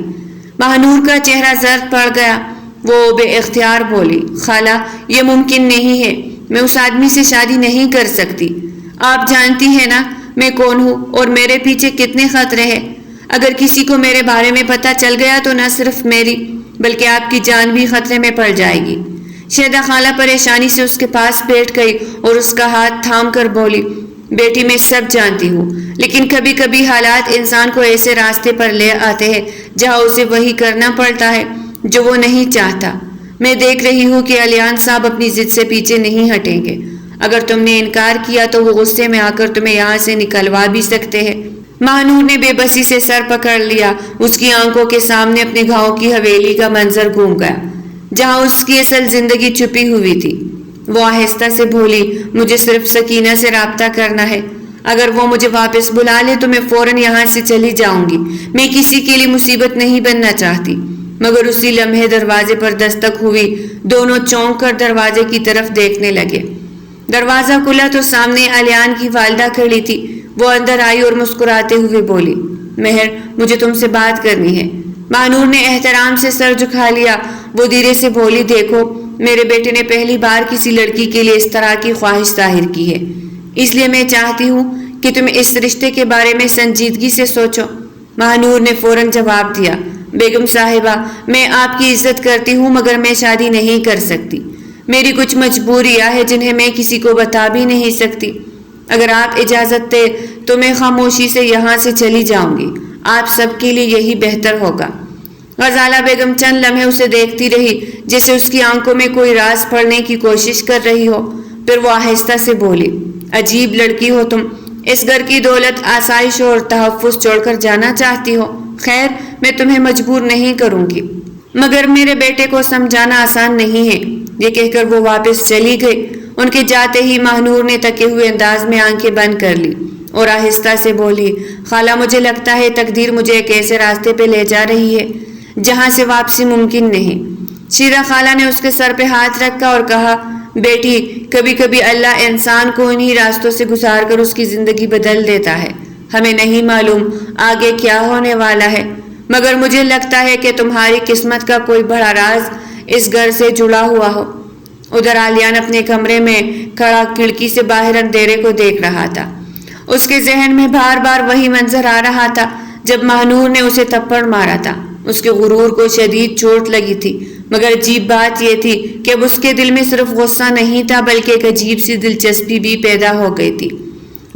ماہنور کا چہرہ زرد پڑ گیا۔ وہ بے اختیار بولی، خالہ یہ ممکن نہیں ہے، میں اس آدمی سے شادی نہیں کر سکتی۔ آپ جانتی ہیں نا میں کون ہوں اور میرے پیچھے کتنے خطرے ہیں۔ اگر کسی کو میرے بارے میں پتہ چل گیا تو نہ صرف میری بلکہ آپ کی جان بھی خطرے میں پڑ جائے گی۔ شیدا خالہ پریشانی سے اس کے پاس بیٹھ گئی اور اس کا ہاتھ تھام کر بولی، بیٹی میں سب جانتی ہوں، لیکن کبھی کبھی حالات انسان کو ایسے راستے پر لے آتے ہیں جہاں اسے وہی کرنا پڑتا ہے جو وہ نہیں چاہتا۔ میں دیکھ رہی ہوں کہ آلیان صاحب اپنی ضد سے پیچھے نہیں ہٹیں گے۔ اگر تم نے انکار کیا تو وہ غصے میں آ کر تمہیں یہاں سے نکلوا بھی سکتے ہیں۔ ماہنور نے بے بسی سے سر پکڑ لیا۔ اس کی آنکھوں کے سامنے اپنے گھاؤں کی حویلی کا منظر گھوم گیا، جہاں اس کی اصل زندگی چھپی ہوئی تھی۔ وہ آہستہ سے بولی، مجھے صرف سکینہ سے رابطہ کرنا ہے۔ اگر وہ مجھے واپس بلا لے تو میں فوراً یہاں سے چلی جاؤں گی۔ میں کسی کے لیے مصیبت نہیں بننا چاہتی۔ مگر اسی لمحے دروازے پر دستک ہوئی۔ دونوں چونک کر دروازے کی طرف دیکھنے لگے۔ دروازہ کھلا تو سامنے آلیان کی والدہ کھڑی تھی۔ وہ اندر آئی اور مسکراتے ہوئے بولی، مہر، مجھے تم سے بات کرنی ہے۔ ماہنور نے احترام سے سر جھکا لیا۔ وہ دھیرے سے بولی، دیکھو، میرے بیٹے نے پہلی بار کسی لڑکی کے لیے اس طرح کی خواہش ظاہر کی ہے، اس لیے میں چاہتی ہوں کہ تم اس رشتے کے بارے میں سنجیدگی سے سوچو۔ ماہنور نے فوراً جواب دیا، بیگم صاحبہ، میں آپ کی عزت کرتی ہوں مگر میں شادی نہیں کر سکتی۔ میری کچھ مجبوریاں ہیں جنہیں میں کسی کو بتا بھی نہیں سکتی۔ اگر آپ اجازت دیں تو میں خاموشی سے یہاں سے چلی جاؤں گی، آپ سب کے لیے یہی بہتر ہوگا۔ غزالہ بیگم چند لمحے اسے دیکھتی رہی جیسے اس کی آنکھوں میں کوئی راز پڑھنے کی کوشش کر رہی ہو، پھر وہ آہستہ سے بولی، عجیب لڑکی ہو تم، اس گھر کی دولت، آسائش اور تحفظ چھوڑ کر جانا چاہتی ہو۔ خیر، میں تمہیں مجبور نہیں کروں گی، مگر میرے بیٹے کو سمجھانا آسان نہیں ہے۔ یہ کہہ کر وہ واپس چلی گئی۔ ان کے جاتے ہی ماہنور نے تکے ہوئے انداز میں آنکھیں بند کر لی اور آہستہ سے بولی، خالہ مجھے لگتا ہے تقدیر مجھے ایک ایسے راستے پہ لے جا رہی ہے جہاں سے واپسی ممکن نہیں۔ شیرہ خالہ نے اس کے سر پہ ہاتھ رکھا اور کہا، بیٹی، کبھی کبھی اللہ انسان کو انہی راستوں سے گزار کر اس کی زندگی بدل دیتا ہے۔ ہمیں نہیں معلوم آگے کیا ہونے والا ہے، مگر مجھے لگتا ہے کہ تمہاری قسمت کا کوئی بڑا راز اس گھر سے جڑا ہوا ہو۔ ادھر آلیان اپنے کمرے میں کھڑا کھڑکی سے باہر اندھیرے کو دیکھ رہا تھا۔ اس کے ذہن میں بار بار وہی منظر آ رہا تھا جب ماہنور نے اسے تھپڑ مارا تھا۔ اس کے غرور کو شدید چوٹ لگی تھی، مگر عجیب بات یہ تھی کہ اب اس کے دل میں صرف غصہ نہیں تھا بلکہ ایک عجیب سی دلچسپی بھی پیدا ہو گئی تھی۔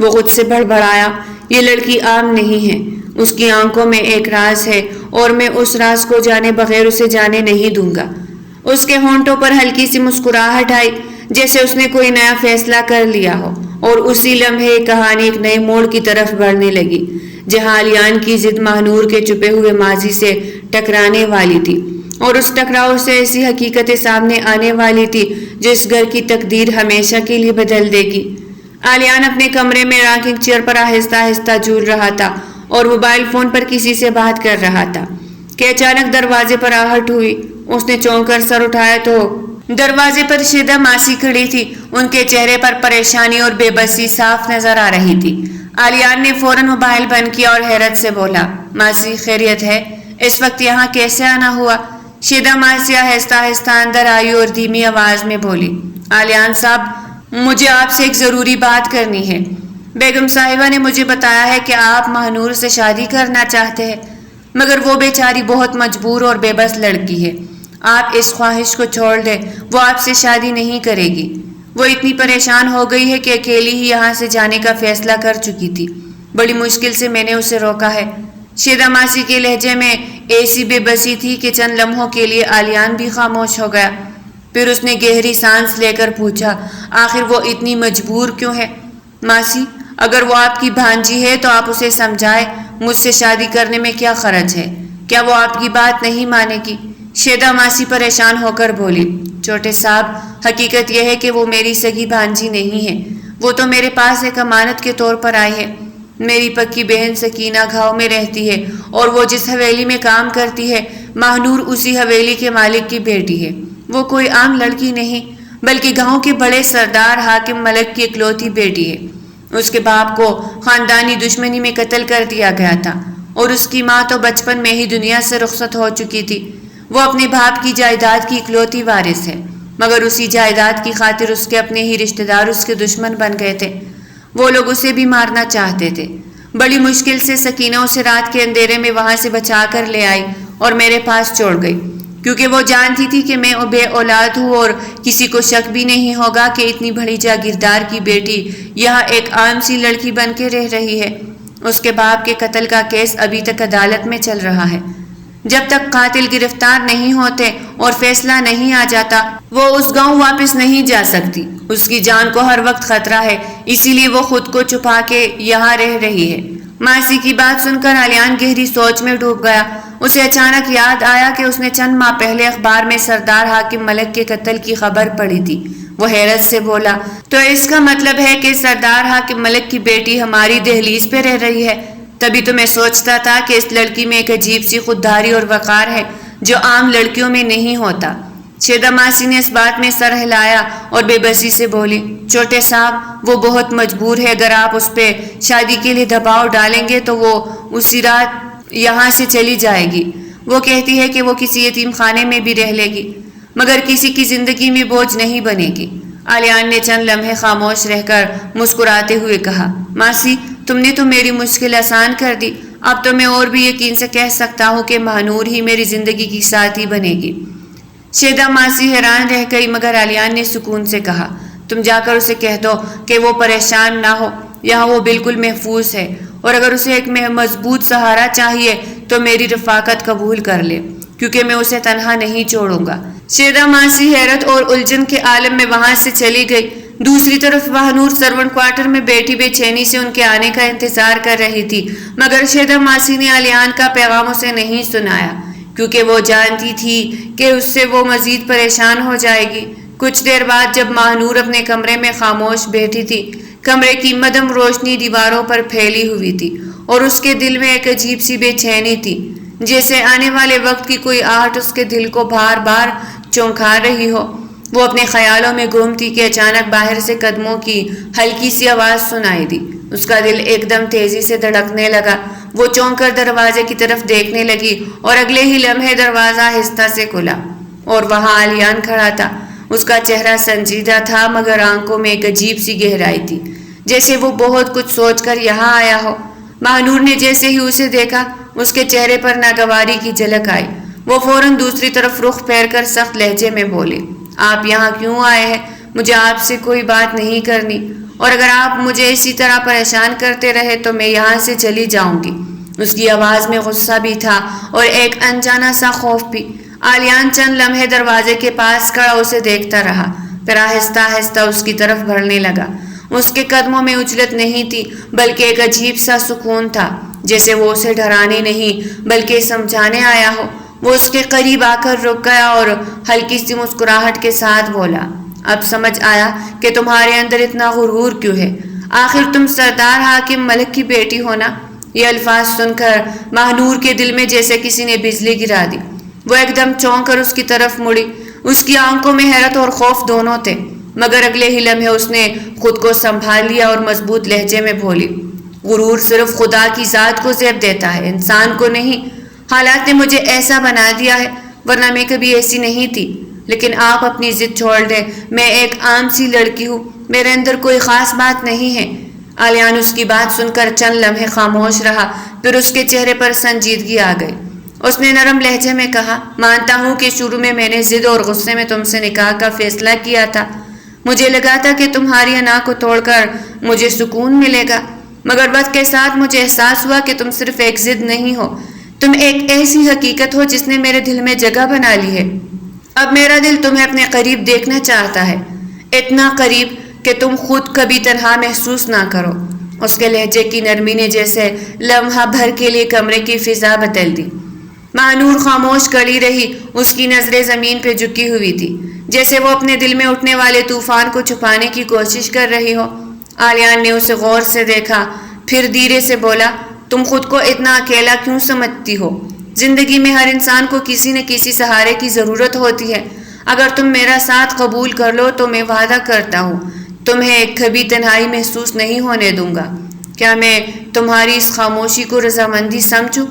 وہ خود سے بڑبڑایا، یہ لڑکی عام نہیں ہے، اس کی آنکھوں میں ایک راز ہے اور میں اس راز کو جانے بغیر اسے جانے نہیں دوں گا۔ اس کے ہونٹوں پر ہلکی سی مسکراہٹ آئی جیسے اس نے کوئی نیا فیصلہ کر لیا ہو، اور اسی لمحے کہانی ایک نئے موڑ کی طرف بڑھنے لگی جہاں آلیان کی ضد ماہنور کے چھپے ہوئے ماضی سے ٹکرانے والی تھی، اور اس ٹکراؤ سے ایسی حقیقتیں سامنے آنے والی تھی جو اس گھر کی تقدیر ہمیشہ کے لیے بدل دے گی۔ آلیان اپنے کمرے میں راکنگ چیئر پر آہستہ آہستہ جھول رہا تھا اور موبائل فون پر کسی سے بات کر رہا تھا کہ اچانک دروازے پر آہٹ ہوئی۔ اس نے چونک کر سر اٹھایا تو دروازے پر شیدہ ماسی کھڑی تھی۔ ان کے چہرے پر پریشانی اور بے بسی صاف نظر آ رہی تھی۔ آلیان نے فوراً موبائل بند کیا اور حیرت سے بولا، ماسی خیریت ہے؟ اس وقت یہاں کیسے آنا ہوا؟ شیدہ ماسی آہستہ آہستہ اندر آئی اور دھیمی آواز میں بولی، آلیان صاحب، مجھے آپ سے ایک ضروری بات کرنی ہے۔ بیگم صاحبہ نے مجھے بتایا ہے کہ آپ ماہنور سے شادی کرنا چاہتے ہیں، مگر وہ بیچاری بہت مجبور اور بے بس لڑکی ہے۔ آپ اس خواہش کو چھوڑ دیں، وہ آپ سے شادی نہیں کرے گی۔ وہ اتنی پریشان ہو گئی ہے کہ اکیلی ہی یہاں سے جانے کا فیصلہ کر چکی تھی۔ بڑی مشکل سے میں نے اسے روکا ہے۔ شیدہ ماسی کے لہجے میں ایسی بے بسی تھی کہ چند لمحوں کے لیے آلیان بھی خاموش ہو گیا۔ پھر اس نے گہری سانس لے کر پوچھا، آخر وہ اتنی مجبور کیوں ہے؟ ماسی، اگر وہ آپ کی بھانجی ہے تو آپ اسے سمجھائے، مجھ سے شادی کرنے میں کیا حرج ہے؟ کیا وہ آپ کی بات نہیں مانے گی؟ شیدہ ماسی پریشان ہو کر بولی، چھوٹے صاحب، حقیقت یہ ہے کہ وہ میری سگی بھانجی نہیں ہے، وہ تو میرے پاس ایک امانت کے طور پر آئی ہے۔ میری پکی بہن سکینہ گھاؤ میں رہتی ہے اور وہ جس حویلی میں کام کرتی ہے، ماہنور اسی حویلی کے مالک کی بیٹی ہے۔ وہ کوئی عام لڑکی نہیں بلکہ گاؤں کے بڑے سردار حاکم ملک کی اکلوتی بیٹی ہے۔ اس کے باپ کو خاندانی دشمنی میں قتل کر دیا گیا تھا اور اس کی ماں تو بچپن میں ہی دنیا سے رخصت ہو چکی تھی۔ وہ اپنے باپ کی جائیداد کی اکلوتی وارث ہے، مگر اسی جائیداد کی خاطر اس کے اپنے ہی رشتہ دار اس کے دشمن بن گئے تھے۔ وہ لوگ اسے بھی مارنا چاہتے تھے۔ بڑی مشکل سے سکینہ اسے رات کے اندھیرے میں وہاں سے بچا کر لے آئی اور میرے پاس چھوڑ گئی، کیونکہ وہ جانتی تھی کہ میں بے اولاد ہوں اور کسی کو شک بھی نہیں ہوگا کہ اتنی بڑی جاگیردار کی بیٹی یہاں ایک عام سی لڑکی بن کے رہ رہی ہے۔ اس کے باپ کے قتل کا کیس ابھی تک عدالت میں چل رہا ہے۔ جب تک قاتل گرفتار نہیں ہوتے اور فیصلہ نہیں آ جاتا، وہ اس گاؤں واپس نہیں جا سکتی۔ اس کی جان کو ہر وقت خطرہ ہے، اسی لیے وہ خود کو چھپا کے یہاں رہ رہی ہے۔ ماسی کی بات سن کر آلیان گہری سوچ میں ڈوب گیا۔ اسے اچانک یاد آیا کہ اس نے چند ماہ پہلے اخبار میں سردار حاکم ملک کے قتل کی خبر پڑھی تھی۔ وہ حیرت سے بولا، تو اس کا مطلب ہے کہ سردار حاکم ملک کی بیٹی ہماری دہلیز پہ رہ رہی ہے؟ تبھی تو میں سوچتا تھا کہ اس لڑکی میں ایک عجیب سی خودداری اور وقار ہے جو عام لڑکیوں میں نہیں ہوتا۔ شیدہ ماسی نے اس بات میں سر ہلایا اور بے بسی سے بولی، چھوٹے صاحب، وہ بہت مجبور ہے۔ اگر آپ اس پہ شادی کے لیے دباؤ ڈالیں گے تو وہ اسی رات یہاں سے چلی جائے گی۔ وہ کہتی ہے کہ وہ کسی یتیم خانے میں بھی رہ لے گی، مگر کسی کی زندگی میں بوجھ نہیں بنے گی۔ آلیان نے چند لمحے خاموش رہ کر مسکراتے ہوئے کہا، ماسی، تم نے تو میری مشکل آسان کر دی، اب تو میں اور بھی یقین سے کہہ سکتا ہوں کہ ماہنور ہی میری زندگی کی ساتھی بنے گی۔ شیدا ماسی حیران رہ گئی، مگر علیان نے سکون سے کہا، تم جا کر اسے کہہ دو کہ وہ پریشان نہ ہو، یہاں وہ بالکل محفوظ ہے، اور اگر اسے ایک مضبوط سہارا چاہیے تو میری رفاقت قبول کر لے، کیونکہ میں اسے تنہا نہیں چھوڑوں گا۔ شیدا ماسی حیرت اور الجھن کے عالم میں وہاں سے چلی گئی۔ دوسری طرف ماہنور سرونٹ کوارٹر میں بیٹھی بے چینی سے ان کے آنے کا انتظار کر رہی تھی، مگر شیدا ماسی نے علیان کا پیغام اسے نہیں سنایا، کیونکہ وہ جانتی تھی کہ اس سے وہ مزید پریشان ہو جائے گی۔ کچھ دیر بعد جب ماہنور اپنے کمرے میں خاموش بیٹھی تھی، کمرے کی مدھم روشنی دیواروں پر پھیلی ہوئی تھی اور اس کے دل میں ایک عجیب سی بے چینی تھی، جیسے آنے والے وقت کی کوئی آہٹ اس کے دل کو بار بار چونکا رہی ہو۔ وہ اپنے خیالوں میں گم تھی کہ اچانک باہر سے قدموں کی ہلکی سی آواز سنائی دی۔ اس کا دل ایک دم تیزی سے دھڑکنے لگا۔ وہ چونک کر دروازے کی طرف دیکھنے لگی اور اگلے ہی لمحے دروازہ آہستہ سے کھلا اور وہاں علیان کھڑا تھا۔ اس کا چہرہ سنجیدہ تھا، مگر آنکھوں میں ایک عجیب سی گہرائی تھی، جیسے وہ بہت کچھ سوچ کر یہاں آیا ہو۔ ماہنور نے جیسے ہی اسے دیکھا، اس کے چہرے پر ناگواری کی جھلک آئی۔ وہ فوراً دوسری طرف رخ پھیر کر سخت لہجے میں بولے، آپ یہاں کیوں آئے ہیں؟ مجھے آپ سے کوئی بات نہیں کرنی، اور اگر آپ مجھے اسی طرح پریشان کرتے رہے تو میں یہاں سے چلی جاؤں گی۔ اس کی آواز میں غصہ بھی تھا اور ایک انجانا سا خوف بھی۔ علیان چند لمحے دروازے کے پاس کھڑا اسے دیکھتا رہا، پھر آہستہ آہستہ اس کی طرف بڑھنے لگا۔ اس کے قدموں میں اجلت نہیں تھی، بلکہ ایک عجیب سا سکون تھا، جیسے وہ اسے ڈرانے نہیں بلکہ سمجھانے آیا ہو۔ وہ اس کے قریب آ کر رک گیا اور ہلکی سی مسکراہٹ کے ساتھ بولا، اب سمجھ آیا کہ تمہارے اندر اتنا غرور کیوں ہے، آخر تم سردار حاکم ملک کی بیٹی ہو نا۔ یہ الفاظ سن کر ماہنور کے دل میں جیسے کسی نے بجلی گرا دی۔ وہ ایک دم چونک کر اس کی طرف مڑی۔ اس کی آنکھوں میں حیرت اور خوف دونوں تھے، مگر اگلے ہی لمحے اس نے خود کو سنبھال لیا اور مضبوط لہجے میں بولی، غرور صرف خدا کی ذات کو زیب دیتا ہے، انسان کو نہیں۔ حالات نے مجھے ایسا بنا دیا ہے، ورنہ میں کبھی ایسی نہیں تھی۔ لیکن آپ اپنی ضد چھوڑ دیں، میں ایک عام سی لڑکی ہوں، میرے اندر کوئی خاص بات نہیں ہے۔ علیان اس کی بات سن کر چند لمحے خاموش رہا، پھر اس کے چہرے پر سنجیدگی آ گئی۔ اس نے نرم لہجے میں کہا، مانتا ہوں کہ شروع میں نے ضد اور غصے میں تم سے نکاح کا فیصلہ کیا تھا۔ مجھے لگا تھا کہ تمہاری انا کو توڑ کر مجھے سکون ملے گا، مگر وقت کے ساتھ مجھے احساس ہوا کہ تم صرف ایک ضد نہیں ہو، تم ایک ایسی حقیقت ہو جس نے میرے دل میں جگہ بنا لی ہے۔ اب میرا دل تمہیں اپنے قریب دیکھنا چاہتا ہے، اتنا قریب کہ تم خود کبھی تنہا محسوس نہ کرو۔ اس کے لہجے کی نرمی نے جیسے لمحہ بھر کے لیے کمرے کی فضا بدل دی۔ ماہنور خاموش کھڑی رہی، اس کی نظریں زمین پہ جھکی ہوئی تھی، جیسے وہ اپنے دل میں اٹھنے والے طوفان کو چھپانے کی کوشش کر رہی ہو۔ علیان نے اسے غور سے دیکھا، پھر دھیرے سے بولا، تم خود کو اتنا اکیلا کیوں سمجھتی ہو؟ زندگی میں ہر انسان کو کسی نہ کسی سہارے کی ضرورت ہوتی ہے۔ اگر تم میرا ساتھ قبول کر لو تو میں وعدہ کرتا ہوں تمہیں کبھی تنہائی محسوس نہیں ہونے دوں گا۔ کیا میں تمہاری اس خاموشی کو رضامندی سمجھوں؟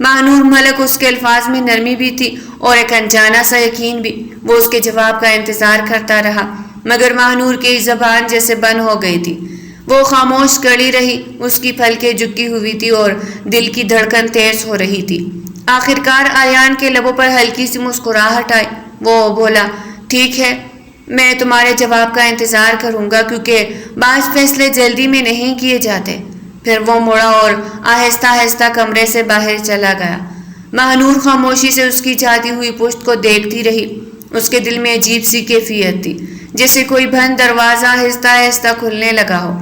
ماہنور ملک، اس کے الفاظ میں نرمی بھی تھی اور ایک انجانا سا یقین بھی۔ وہ اس کے جواب کا انتظار کرتا رہا، مگر ماہنور کی زبان جیسے بند ہو گئی تھی۔ وہ خاموش کھڑی رہی، اس کی پلکیں جھکی ہوئی تھی اور دل کی دھڑکن تیز ہو رہی تھی۔ آخرکار علیان کے لبوں پر ہلکی سی مسکراہٹ آئی۔ وہ بولا، ٹھیک ہے، میں تمہارے جواب کا انتظار کروں گا، کیونکہ بعض فیصلے جلدی میں نہیں کیے جاتے۔ پھر وہ مڑا اور آہستہ آہستہ کمرے سے باہر چلا گیا۔ ماہنور خاموشی سے اس کی جاتی ہوئی پشت کو دیکھتی رہی۔ اس کے دل میں عجیب سی کیفیت تھی، جیسے کوئی بند دروازہ آہستہ آہستہ کھلنے لگا ہو،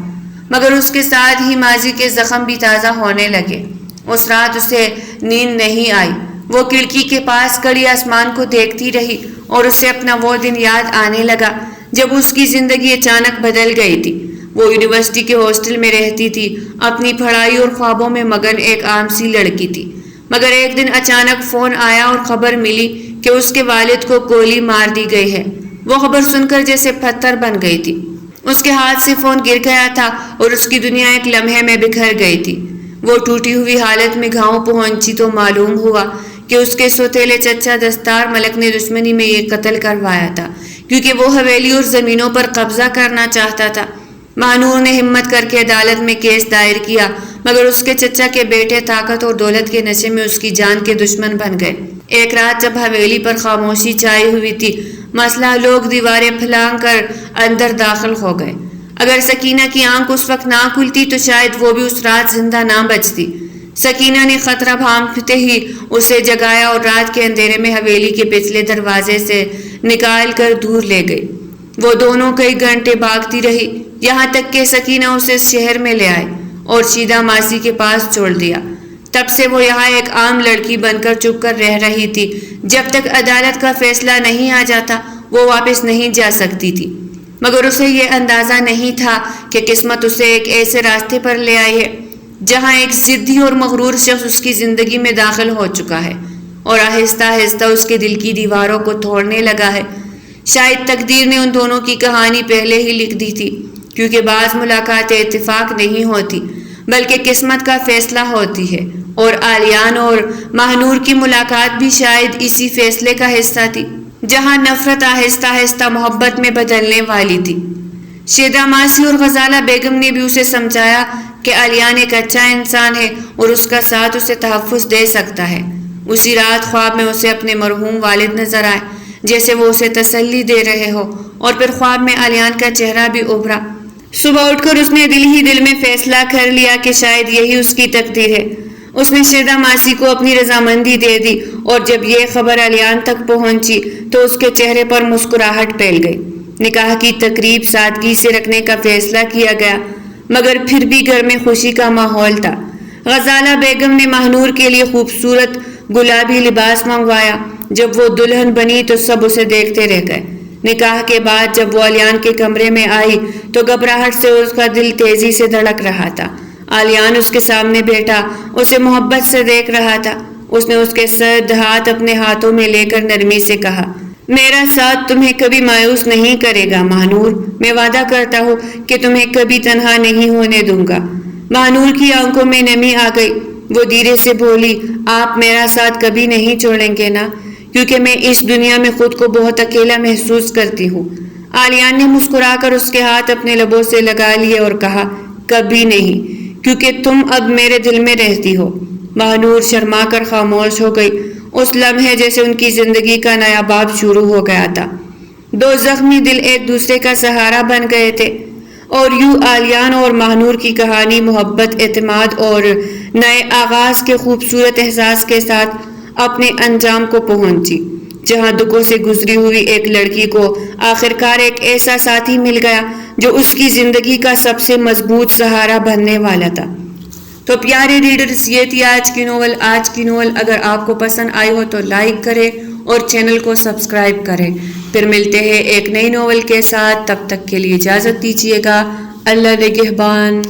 مگر اس کے ساتھ ہی ماضی کے زخم بھی تازہ ہونے لگے۔ اس رات اسے نیند نہیں آئی۔ وہ کھڑکی کے پاس کھڑی آسمان کو دیکھتی رہی اور اسے اپنا وہ دن یاد آنے لگا جب اس کی زندگی اچانک بدل گئی تھی۔ وہ یونیورسٹی کے ہاسٹل میں رہتی تھی، اپنی پڑھائی اور خوابوں میں مگن ایک عام سی لڑکی تھی، مگر ایک دن اچانک فون آیا اور خبر ملی کہ اس کے والد کو گولی مار دی گئی ہے۔ وہ خبر سن کر جیسے پتھر بن گئی تھی۔ اس کے ہاتھ سے فون گر گیا تھا اور اس کی دنیا ایک لمحے میں بکھر گئی تھی۔ وہ ٹوٹی ہوئی حالت میں گاؤں پہنچی تو معلوم ہوا کہ اس کے سوتیلے چچا دستار ملک نے دشمنی میں یہ قتل کروایا تھا، کیونکہ وہ حویلی اور زمینوں پر قبضہ کرنا چاہتا تھا۔ مہنور نے ہمت کر کے عدالت میں کیس دائر کیا، مگر اس کے چچا کے بیٹے طاقت اور دولت کے نشے میں اس کی جان کے دشمن بن گئے۔ ایک رات جب حویلی پر خاموشی چھائی ہوئی تھی، مسئلہ لوگ دیواریں پھلانگ کر اندر داخل ہو گئے۔ اگر سکینہ کی آنکھ اس وقت نہ کھلتی تو شاید وہ بھی اس رات زندہ نہ بچتی۔ سکینہ نے خطرہ بھانپتے ہی اسے جگایا اور رات کے اندھیرے میں حویلی کے پچھلے دروازے سے نکال کر دور لے گئی۔ وہ دونوں کئی گھنٹے بھاگتی رہی، یہاں تک کہ سکینہ اسے اس شہر میں لے آئے اور شیدہ ماسی کے پاس چھوڑ دیا۔ تب سے وہ یہاں ایک عام لڑکی بن کر چپ کر رہ رہی تھی۔ جب تک عدالت کا فیصلہ نہیں آ جاتا وہ واپس نہیں جا سکتی تھی، مگر اسے یہ اندازہ نہیں تھا کہ قسمت اسے ایک ایسے راستے پر لے آئی ہے جہاں ایک ضدی اور مغرور شخص اس کی زندگی میں داخل ہو چکا ہے اور آہستہ آہستہ اس کے دل کی دیواروں کو توڑنے لگا ہے۔ شاید تقدیر نے ان دونوں کی کہانی پہلے ہی لکھ دی تھی، کیونکہ بعض ملاقاتیں اتفاق نہیں ہوتی بلکہ قسمت کا فیصلہ ہوتی ہے، اور آلیان اور مہنور کی ملاقات بھی شاید اسی فیصلے کا حصہ تھی، جہاں نفرت آہستہ آہستہ محبت میں بدلنے والی تھی۔ شیدہ ماسی اور غزالہ بیگم نے بھی اسے سمجھایا کہ آلیان ایک اچھا انسان ہے اور اس کا ساتھ اسے تحفظ دے سکتا ہے۔ اسی رات خواب میں اسے اپنے مرحوم والد نظر آئے، جیسے وہ اسے تسلی دے رہے ہو، اور پھر خواب میں آلیان کا چہرہ بھی ابھرا۔ صبح اٹھ کر اس نے دل ہی دل میں فیصلہ کر لیا کہ شاید یہی اس کی تقدیر ہے۔ اس نے شیدہ ماسی کو اپنی رضامندی دے دی، اور جب یہ خبر آلیان تک پہنچی تو اس کے چہرے پر مسکراہٹ پھیل گئی۔ نکاح کی تقریب سادگی سے رکھنے کا فیصلہ کیا گیا، مگر پھر بھی گھر میں خوشی کا ماحول تھا۔ غزالہ بیگم نے مہنور کے لیے خوبصورت گلابی لباس منگوایا۔ جب وہ دلہن بنی تو سب اسے دیکھتے رہ گئے۔ نکاح کے بعد جب وہ آلیان کے کمرے میں آئی تو گھبراہٹ سے اس کا دل تیزی سے دھڑک رہا تھا۔ آلیان اس کے سامنے بیٹھا اسے محبت سے دیکھ رہا تھا۔ اس نے اس کے سرد ہاتھ اپنے ہاتھوں میں لے کر نرمی سے کہا، میرا ساتھ تمہیں کبھی مایوس نہیں کرے گا مہنور، میں وعدہ کرتا ہوں کہ تمہیں کبھی تنہا نہیں ہونے دوں گا۔ مہنور کی آنکھوں میں نمی آ گئی، وہ دھیرے سے بولی، آپ میرا ساتھ کبھی نہیں چھوڑیں گے نا؟ کیونکہ میں اس دنیا میں خود کو بہت اکیلا محسوس کرتی ہوں۔ آلیان نے مسکرا کر اس کے ہاتھ اپنے لبوں سے لگا لیے اور کہا، کبھی نہیں، کیونکہ تم اب میرے دل میں رہتی ہو۔ مہنور شرما کر خاموش ہو گئی۔ اس لمحے جیسے ان کی زندگی کا نیا باب شروع ہو گیا تھا۔ دو زخمی دل ایک دوسرے کا سہارا بن گئے تھے، اور یوں آلیان اور مہنور کی کہانی محبت، اعتماد اور نئے آغاز کے خوبصورت احساس کے ساتھ اپنے انجام کو پہنچی، جہاں دکھوں سے گزری ہوئی ایک لڑکی کو آخرکار ایک ایسا ساتھی مل گیا جو اس کی زندگی کا سب سے مضبوط سہارا بننے والا تھا۔ تو پیارے ریڈرز، یہ تھی آج کی ناول۔ اگر آپ کو پسند آئی ہو تو لائک کریں اور چینل کو سبسکرائب کریں۔ پھر ملتے ہیں ایک نئی ناول کے ساتھ، تب تک کے لیے اجازت دیجیے گا۔ اللہ نگہبان۔